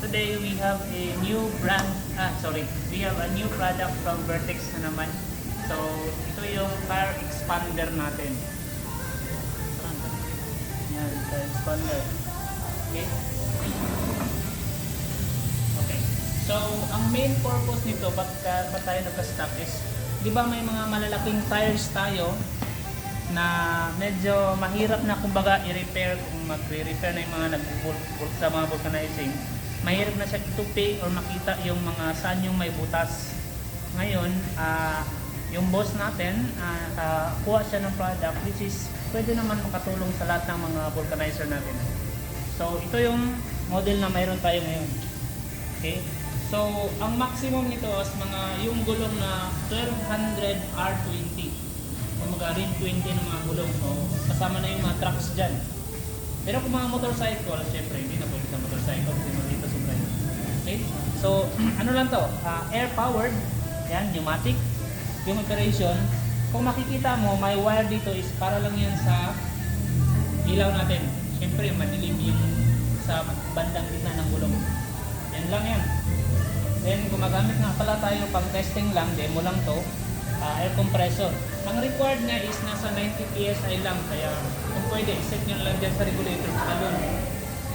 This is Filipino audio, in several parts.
today we have a new brand, we have a new product from Vertex na naman. So, ito yung tire expander natin. Yan, tire expander. Okay? Okay. So, ang main purpose nito, ba't tayo nagka-stock is, di ba may mga malalaking tires tayo na medyo mahirap na kumbaga i-repair kung magre-repair na yung mga nag-bolt sa mga vulcanizing. Mahirap na siya itupi or makita yung mga saan yung may butas. Ngayon, yung boss natin, kuha siya ng product which is pwede naman makatulong sa lahat ng mga vulcanizer natin. So, ito yung model na mayroon tayo ngayon. Okay? So, ang maximum nito is yung gulong na 1200 R20. Kumaga rin 20 ng mga gulong. So, kasama na yung mga trucks dyan. Pero kung mga motorcycle, syempre hindi na pwede sa motorcycle kasi malito sobra yun. Okay? So, ano lang to? Air powered. Yan, pneumatic. Yung operation. Kung makikita mo, may wire dito is para lang yan sa ilaw natin. Syempre, madilim yung sa bandang gitna ng gulong. Yan lang yan. Then, gumagamit nga pala tayo pang testing lang, demo lang to. Air compressor. Ang required nga is nasa 90 PSI lang, kaya kung pwede, set nyo lang dyan sa regulator sa talon.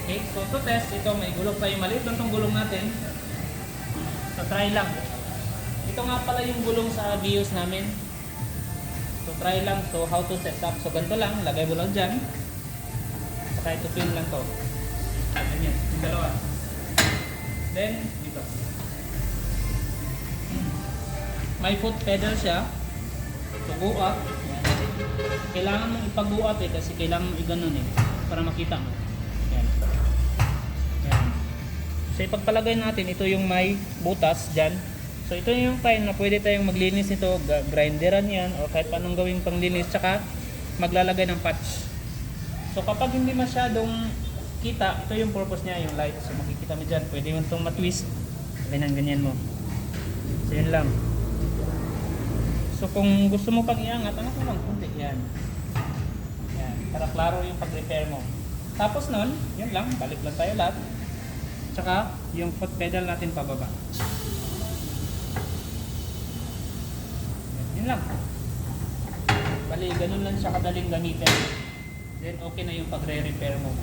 Okay, so to test, ito may gulong tayo, maliit lang itong gulong natin. So try lang. Ito nga pala yung gulong sa Vios namin. So try lang, so how to set up. So ganito lang, lagay mo lang dyan. Saka ito pin lang to. Ganyan, yung dalawa. Then, dito. May foot pedal siya. So go up. Yan. Kailangan mong ipag-go up kasi kailangan mong i-ganon para makita mo. Yan. Yan. So ipagpalagay natin, ito yung may butas dyan. So ito yung time na pwede tayong maglinis nito, grinderan yan o kahit anong gawing panglinis, tsaka maglalagay ng patch. So kapag hindi masyadong kita, ito yung purpose niya, yung light. So makikita mo dyan, pwede mo itong matwist. Ganyan mo. So yun lang. So kung gusto mo pang iangat, ano ko lang, kunti, yan. Yan, para klaro yung pag-repair mo. Tapos nun, yun lang, balik lang tayo lahat. Tsaka, yung foot pedal natin pababa. Yun lang. Bali, ganun lang siya kadaling gamitin. Then okay na yung pagre-repair mo.